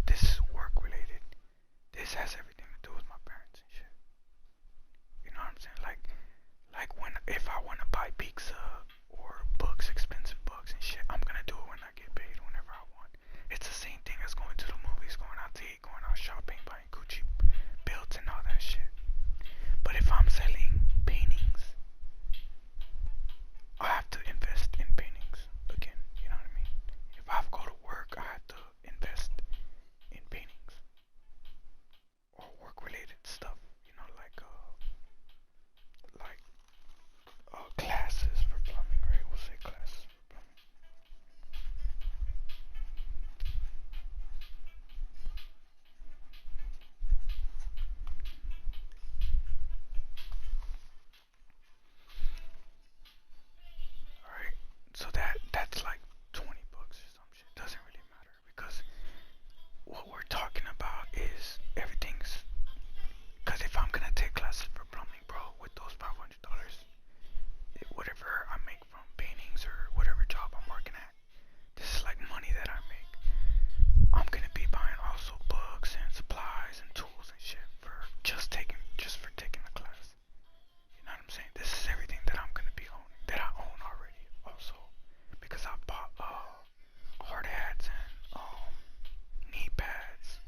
this is work related. This has everything to do with my parents and shit. You know what I'm saying? Like when if I want to buy pizza or books, expensive books and shit, I'm gonna do it when I get paid, whenever I want. It's the same thing as going to the movies, going out to eat, going out shopping, buying Gucci belts and all that shit. But if I'm selling paintings, I have to invest in paintings again. You know what I mean? If I have to go to work, I have to invest in paintings or work related stuff. You know, like classes for plumbing, right? We'll say classes for plumbing. All right. So that's like 20 bucks or some shit. Doesn't really matter because what we're talking about is everything's. Because if I'm gonna take classes for plumbing, bro, with those $500, whatever I make from paintings or whatever job I'm working at, this is like money that I make. I'm gonna be buying also books and supplies and tools and shit for just for taking the class. You know what I'm saying? This is everything that I'm gonna be owning, that I own already, also, because I bought hard hats and knee pads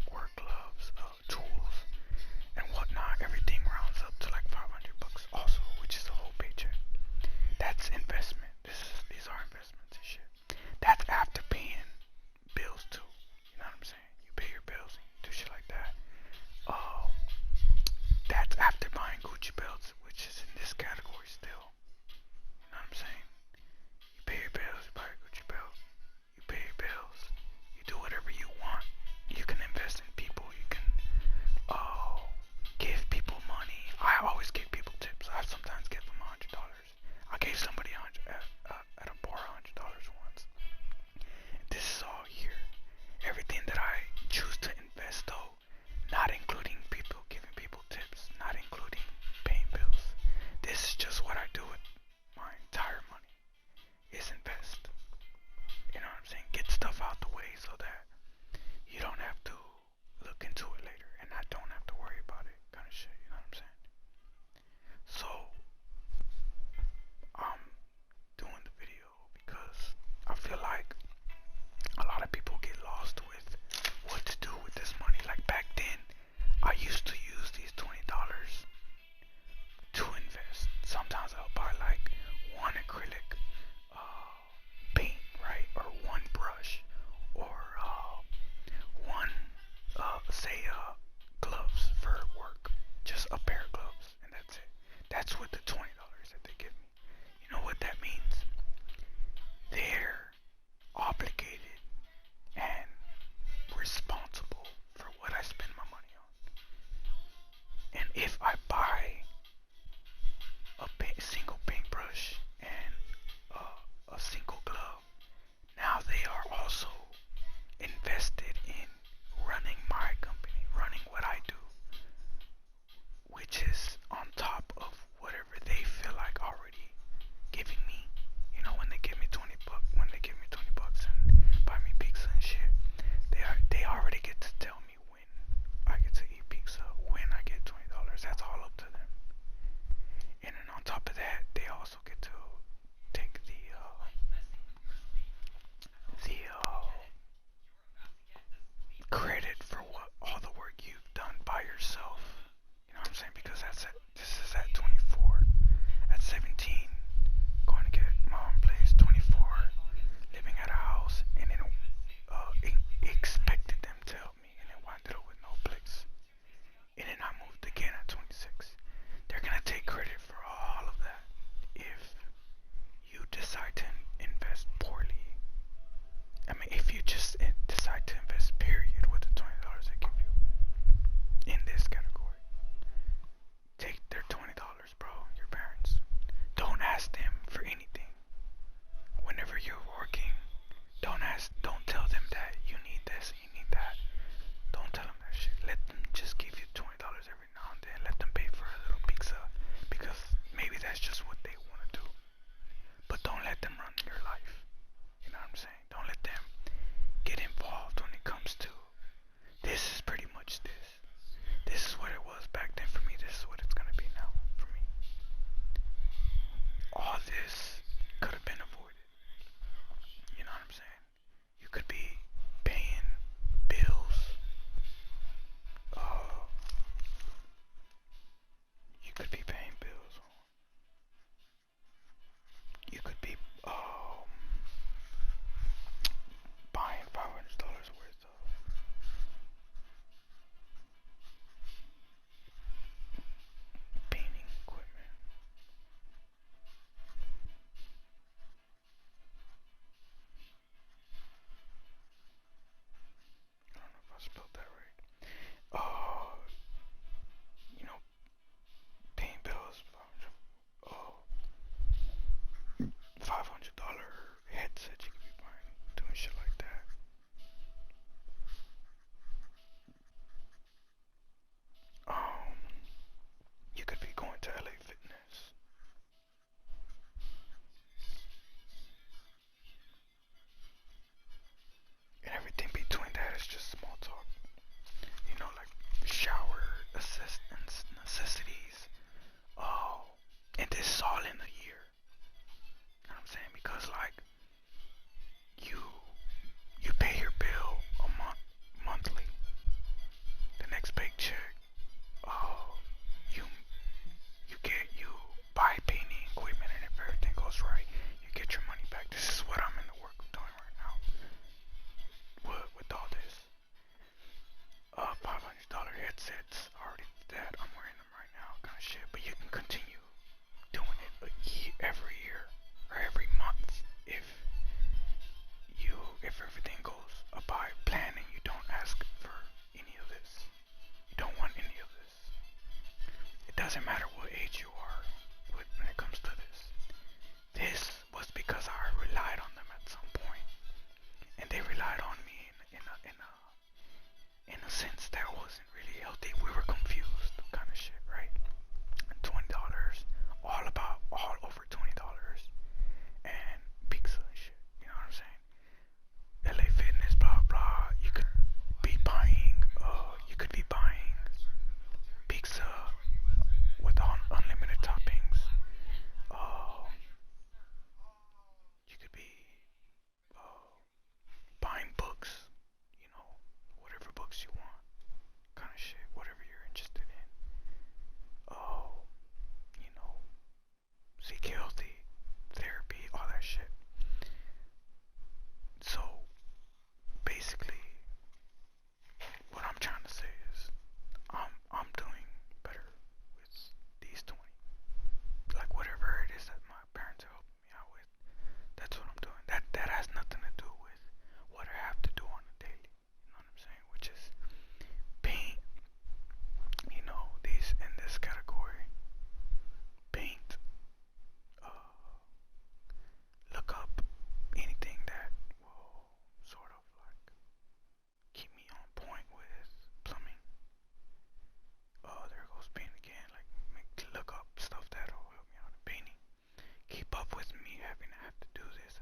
headsets already that I'm wearing them right now, kind of shit. But you can continue doing it every year or every month if everything goes by plan and you don't ask for any of this. You don't want any of this. It doesn't matter what age you are when it comes to this. This was because I relied on them at some point, and they relied on me in a sense that wasn't really healthy. We were confused, kind of shit, right? And $20, all over $20, and pizza and shit. You know what I'm saying? LA Fitness, blah blah. You could be buying pizza with unlimited toppings. Uh, you could be uh, buying books, whatever books you want, kind of shit, whatever you're interested in. Oh, you know, seek healthy therapy, all that shit. So basically, what I'm trying to say is, I'm doing better with these 20. Like whatever it is that my parents are helping me out with, that's what I'm doing. That has nothing to do with what I have to do on a daily. You know what I'm saying? Which is paint. These in this category, paint. Look up anything that will sort of like keep me on point with plumbing. There goes paint again. Like look up stuff that'll help me out in painting. Keep up with me having to have to do this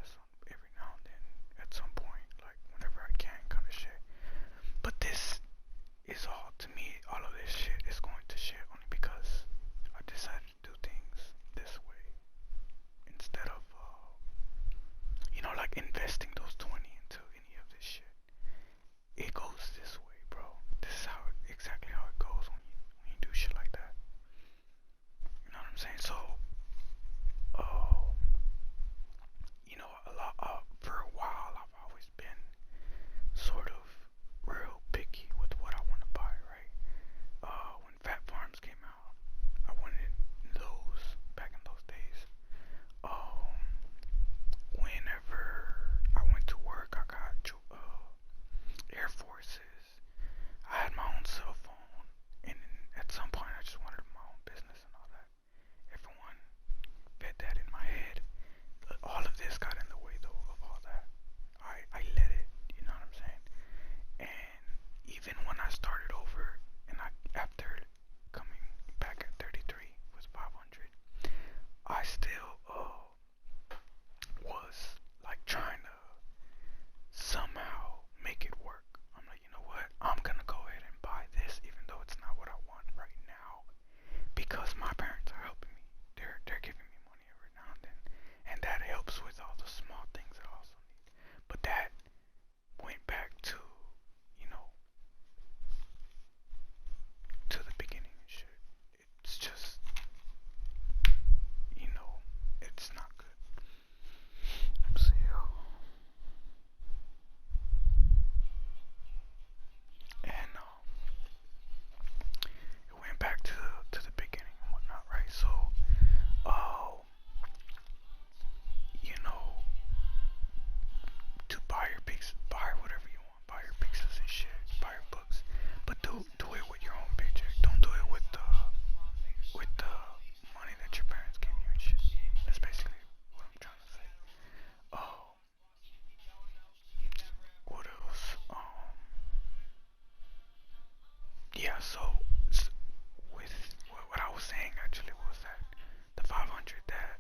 every now and then at some point, like whenever I can, kind of shit. But this is all to me. All of this shit is going to shit only because I decided to do things this way instead of like investing those 20 into any of this shit. It goes this way, bro. This is exactly how it goes when you do shit like that. You know what I'm saying? So, for a while, I've always been sort of real picky with what I want to buy, right? When Fat Farms came out, I wanted those back in those days. Whenever I went to work, I got Air Forces. I had my own cell phone, and at some point, I just wanted my own business and all that. Everyone fed that in my head. All of this got in the way, though, of all that. I let it, you know what I'm saying? And even when I started over, and after coming back at 33 with 500, I still was like trying to somehow make it work. I'm like, you know what? I'm gonna go ahead and buy this, even though it's not what I want right now, because my parents are helping me. They're giving me money every now and then, and that helps with all the small things that I also need. But that went back to, you know, to the beginning and shit. It's just, it's not good. Let's see. And it went back to the beginning and whatnot, right? So, uh, you know, to buy your pizzas, buy whatever you want, buy your pizzas and shit, buy your books, but do it with your own paycheck. Don't do it with the money that your parents give you and shit. That's basically what I'm trying to say. Oh, what else? Yeah. So with what I was saying actually was that the 500 that